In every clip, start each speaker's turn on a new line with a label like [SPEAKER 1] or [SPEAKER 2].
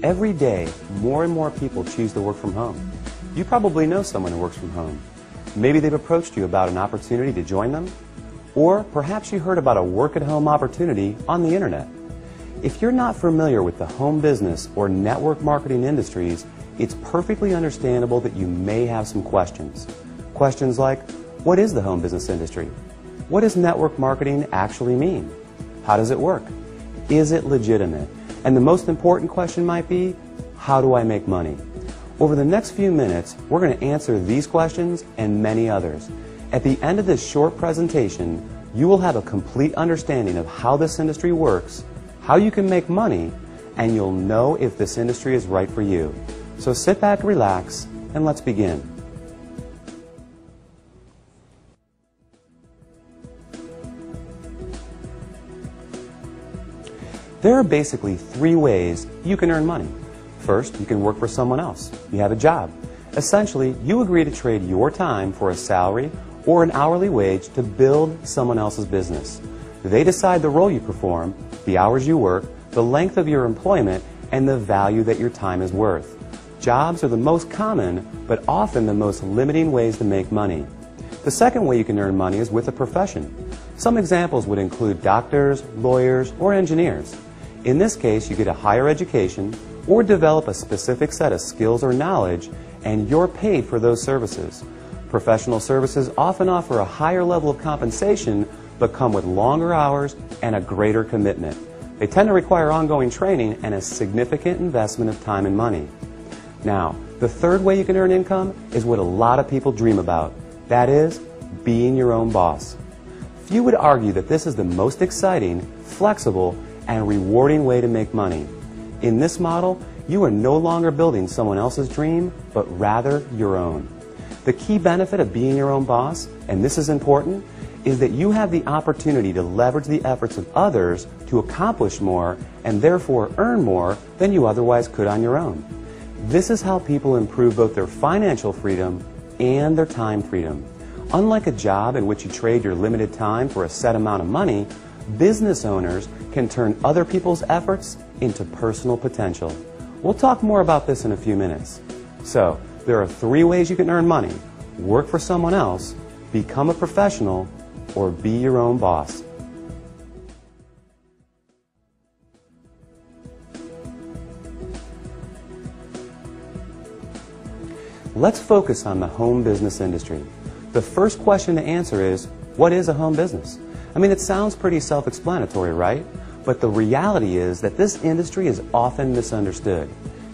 [SPEAKER 1] Every day, more and more people choose to work from home. You probably know someone who works from home. Maybe they've approached you about an opportunity to join them, or perhaps you heard about a work-at-home opportunity on the internet. If you're not familiar with the home business or network marketing industries, it's perfectly understandable that you may have some questions. Questions like, what is the home business industry? What does network marketing actually mean? How does it work? Is it legitimate? And the most important question might be, how do I make money? Over the next few minutes, we're going to answer these questions and many others. At the end of this short presentation, you will have a complete understanding of how this industry works, how you can make money, and you'll know if this industry is right for you. So sit back, relax, and let's begin. There are basically three ways you can earn money. First, you can work for someone else. You have a job. Essentially, you agree to trade your time for a salary or an hourly wage to build someone else's business. They decide the role you perform, the hours you work, the length of your employment, and the value that your time is worth. Jobs are the most common, but often the most limiting ways to make money. The second way you can earn money is with a profession. Some examples would include doctors, lawyers, or engineers. In this case, you get a higher education or develop a specific set of skills or knowledge, and you're paid for those services. Professional services often offer a higher level of compensation, but come with longer hours and a greater commitment. They tend to require ongoing training and a significant investment of time and money. Now, the third way you can earn income is what a lot of people dream about. That is, being your own boss. Few would argue that this is the most exciting, flexible, and rewarding way to make money. In this model, you are no longer building someone else's dream, but rather your own. The key benefit of being your own boss, and this is important, is that you have the opportunity to leverage the efforts of others to accomplish more and therefore earn more than you otherwise could on your own. This is how people improve both their financial freedom and their time freedom. Unlike a job in which you trade your limited time for a set amount of money, business owners can turn other people's efforts into personal potential. We'll talk more about this in a few minutes. So, there are three ways you can earn money: work for someone else, become a professional, or be your own boss. Let's focus on the home business industry. The first question to answer is, what is a home business? I mean, it sounds pretty self-explanatory, right? But the reality is that this industry is often misunderstood.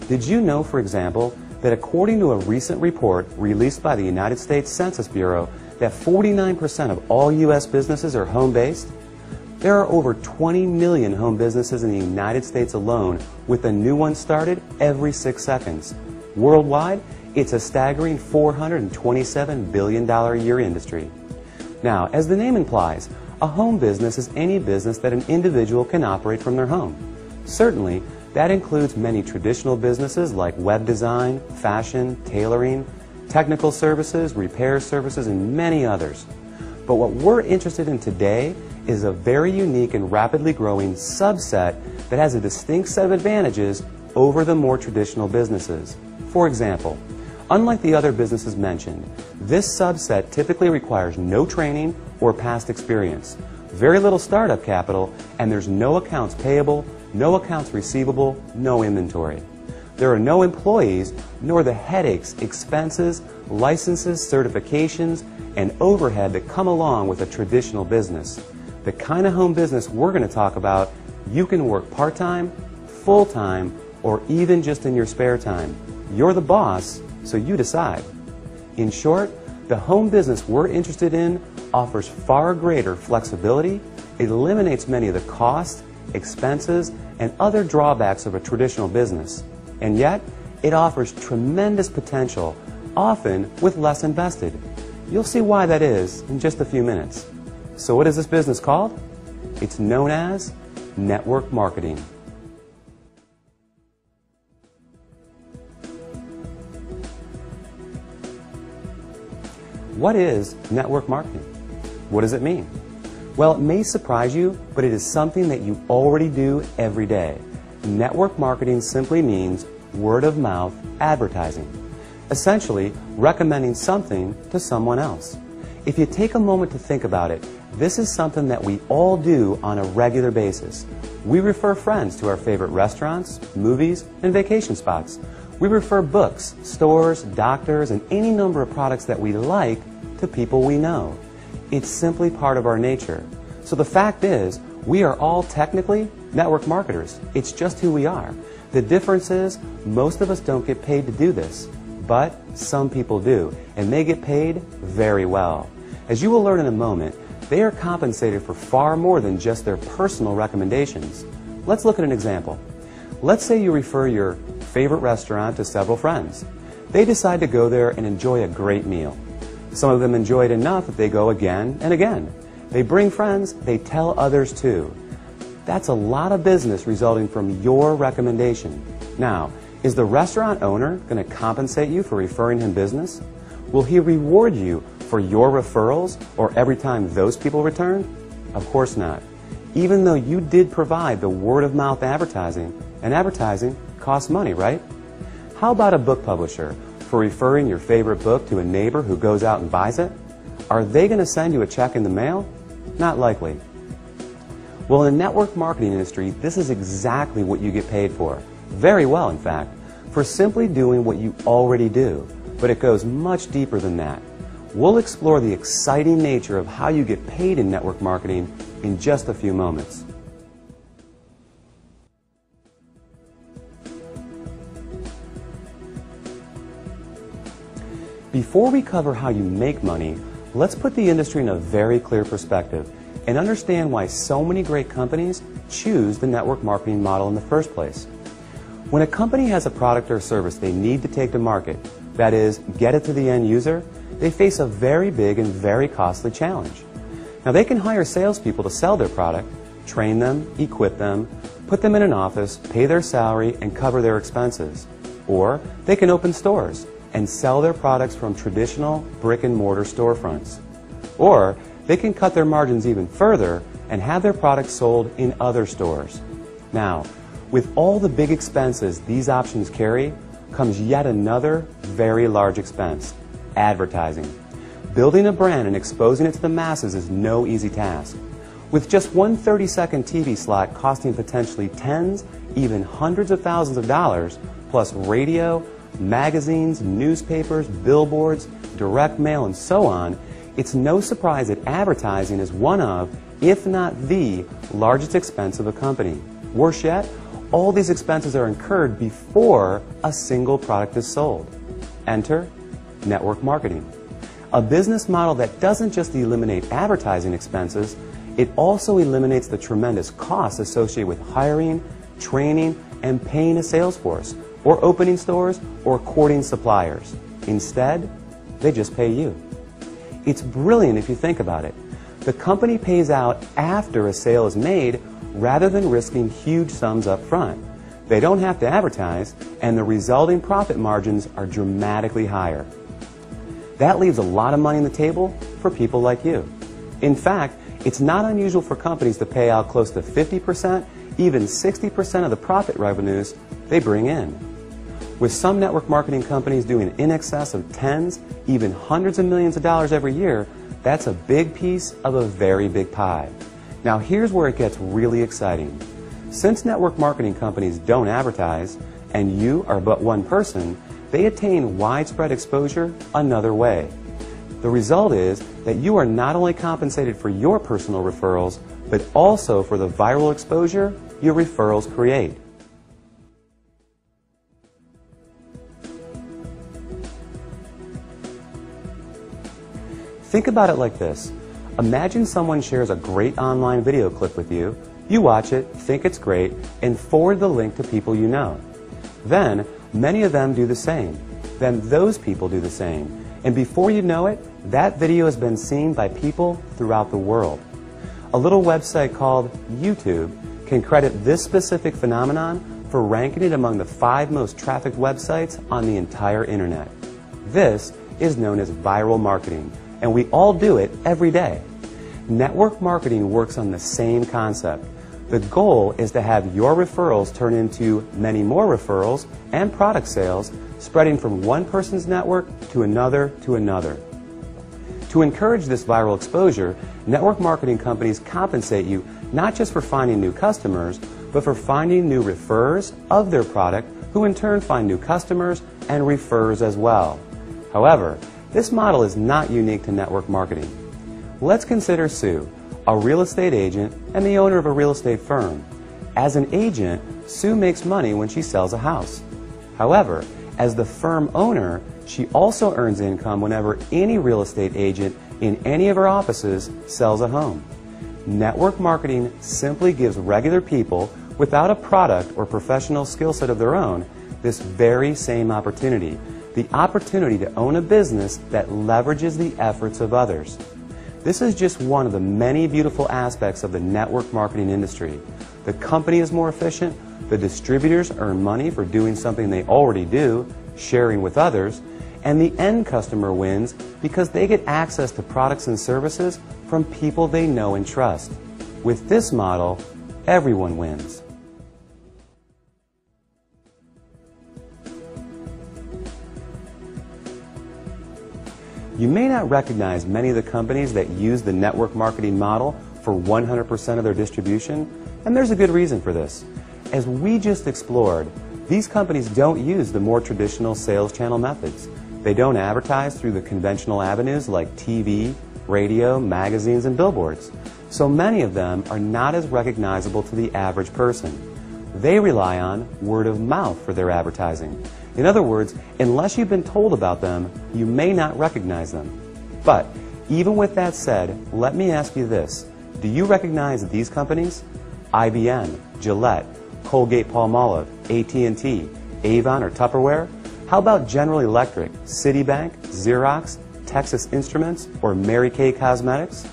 [SPEAKER 1] Did you know, for example, that according to a recent report released by the United States Census Bureau, that 49% of all U.S. businesses are home-based? There are over 20 million home businesses in the United States alone, with a new one started every 6 seconds. Worldwide, it's a staggering $427 billion a year industry. Now, as the name implies, a home business is any business that an individual can operate from their home. Certainly, that includes many traditional businesses like web design, fashion, tailoring, technical services, repair services, and many others. But what we're interested in today is a very unique and rapidly growing subset that has a distinct set of advantages over the more traditional businesses. For example, unlike the other businesses mentioned, this subset typically requires no training or past experience, very little startup capital, and there's no accounts payable, no accounts receivable, no inventory. There are no employees, nor the headaches, expenses, licenses, certifications, and overhead that come along with a traditional business. The kind of home business we're going to talk about, you can work part-time, full-time, or even just in your spare time. You're the boss, so you decide. In short, the home business we're interested in offers far greater flexibility, it eliminates many of the costs, expenses, and other drawbacks of a traditional business. And yet, it offers tremendous potential, often with less invested. You'll see why that is in just a few minutes. So what is this business called? It's known as network marketing. What is network marketing? What does it mean? Well, it may surprise you, but it is something that you already do every day. network marketing simply means word-of-mouth advertising, essentially recommending something to someone else. If you take a moment to think about it, this is something that we all do on a regular basis. We refer friends to our favorite restaurants, movies, and vacation spots. We refer books, stores, doctors, and any number of products that we like to people we know. It's simply part of our nature. So the fact is, we are all technically network marketers. It's just who we are. The difference is, most of us don't get paid to do this, but some people do, and they get paid very well. As you will learn in a moment, they are compensated for far more than just their personal recommendations. Let's look at an example. Let's say you refer your favorite restaurant to several friends. They decide to go there and enjoy a great meal. Some of them enjoy it enough that they go again and again. They bring friends, they tell others too. That's a lot of business resulting from your recommendation. Now, is the restaurant owner going to compensate you for referring him business? Will he reward you for your referrals or every time those people return? Of course not. Even though you did provide the word-of-mouth advertising, and advertising costs money, right? How about a book publisher for referring your favorite book to a neighbor who goes out and buys it? Are they going to send you a check in the mail? Not likely. Well, in the network marketing industry, this is exactly what you get paid for. Very well, in fact, for simply doing what you already do. But it goes much deeper than that. We'll explore the exciting nature of how you get paid in network marketing in just a few moments. Before we cover how you make money, let's put the industry in a very clear perspective and understand why so many great companies choose the network marketing model in the first place. When a company has a product or service they need to take to market, that is, get it to the end user, they face a very big and very costly challenge. Now, they can hire salespeople to sell their product, train them, equip them, put them in an office, pay their salary, and cover their expenses. Or they can open stores and sell their products from traditional brick-and-mortar storefronts. Or they can cut their margins even further and have their products sold in other stores. Now, with all the big expenses these options carry, comes yet another very large expense: advertising. Building a brand and exposing it to the masses is no easy task. With just one 30-second TV slot costing potentially tens, even hundreds of thousands of dollars, plus radio, magazines, newspapers, billboards, direct mail, and so on, it's no surprise that advertising is one of, if not the, largest expense of a company. Worse yet, all these expenses are incurred before a single product is sold. Enter network marketing. A business model that doesn't just eliminate advertising expenses, it also eliminates the tremendous costs associated with hiring, training, and paying a sales force, or opening stores, or courting suppliers. Instead, they just pay you. It's brilliant if you think about it. The company pays out after a sale is made rather than risking huge sums up front. They don't have to advertise, and the resulting profit margins are dramatically higher. That leaves a lot of money on the table for people like you. In fact, it's not unusual for companies to pay out close to 50%, even 60% of the profit revenues they bring in. With some network marketing companies doing in excess of tens, even hundreds of millions of dollars every year, that's a big piece of a very big pie. Now here's where it gets really exciting. Since network marketing companies don't advertise, and you are but one person, they attain widespread exposure another way. The result is that you are not only compensated for your personal referrals, but also for the viral exposure your referrals create. Think about it like this. Imagine someone shares a great online video clip with you. You watch it, think it's great, and forward the link to people you know. Then, many of them do the same. Then those people do the same. And before you know it, that video has been seen by people throughout the world. A little website called YouTube can credit this specific phenomenon for ranking it among the 5 most trafficked websites on the entire internet. This is known as viral marketing, and we all do it every day. Network marketing works on the same concept. The goal is to have your referrals turn into many more referrals and product sales, spreading from one person's network to another to another. To encourage this viral exposure, network marketing companies compensate you not just for finding new customers, but for finding new referrers of their product, who in turn find new customers and referrers as well. However, this model is not unique to network marketing. Let's consider Sue, a real estate agent and the owner of a real estate firm. As an agent, Sue makes money when she sells a house. However, as the firm owner, she also earns income whenever any real estate agent in any of her offices sells a home. Network marketing simply gives regular people without a product or professional skill set of their own this very same opportunity, the opportunity to own a business that leverages the efforts of others. This is just one of the many beautiful aspects of the network marketing industry. The company is more efficient, the distributors earn money for doing something they already do, sharing with others, and the end customer wins because they get access to products and services from people they know and trust. With this model, everyone wins. You may not recognize many of the companies that use the network marketing model for 100% of their distribution, and there's a good reason for this. As we just explored, these companies don't use the more traditional sales channel methods. They don't advertise through the conventional avenues like TV, radio, magazines, and billboards. So many of them are not as recognizable to the average person. They rely on word of mouth for their advertising. In other words, unless you've been told about them, you may not recognize them. But even with that said, let me ask you this. Do you recognize these companies? IBM, Gillette, Colgate-Palmolive, AT&T, Avon, or Tupperware? How about General Electric, Citibank, Xerox, Texas Instruments, or Mary Kay Cosmetics?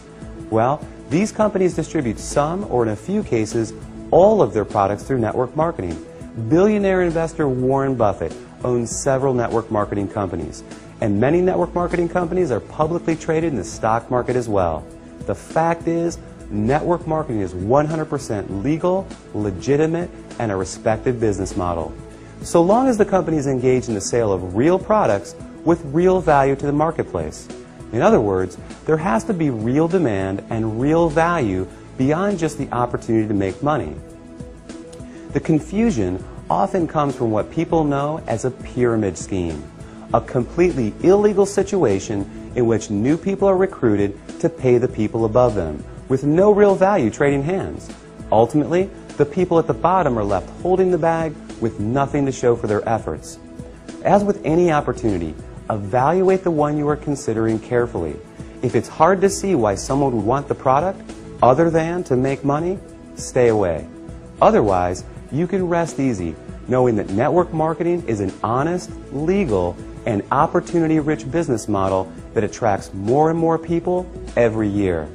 [SPEAKER 1] Well, these companies distribute some, or in a few cases, all of their products through network marketing. Billionaire investor Warren Buffett owns several network marketing companies, and many network marketing companies are publicly traded in the stock market as well. The fact is, network marketing is 100% legal, legitimate, and a respected business model. So long as the company is engaged in the sale of real products with real value to the marketplace. In other words, there has to be real demand and real value beyond just the opportunity to make money. The confusion often comes from what people know as a pyramid scheme, a completely illegal situation in which new people are recruited to pay the people above them, with no real value trading hands. Ultimately, the people at the bottom are left holding the bag with nothing to show for their efforts. As with any opportunity, evaluate the one you are considering carefully. If it's hard to see why someone would want the product other than to make money, stay away. Otherwise, you can rest easy knowing that network marketing is an honest, legal, and opportunity-rich business model that attracts more and more people every year.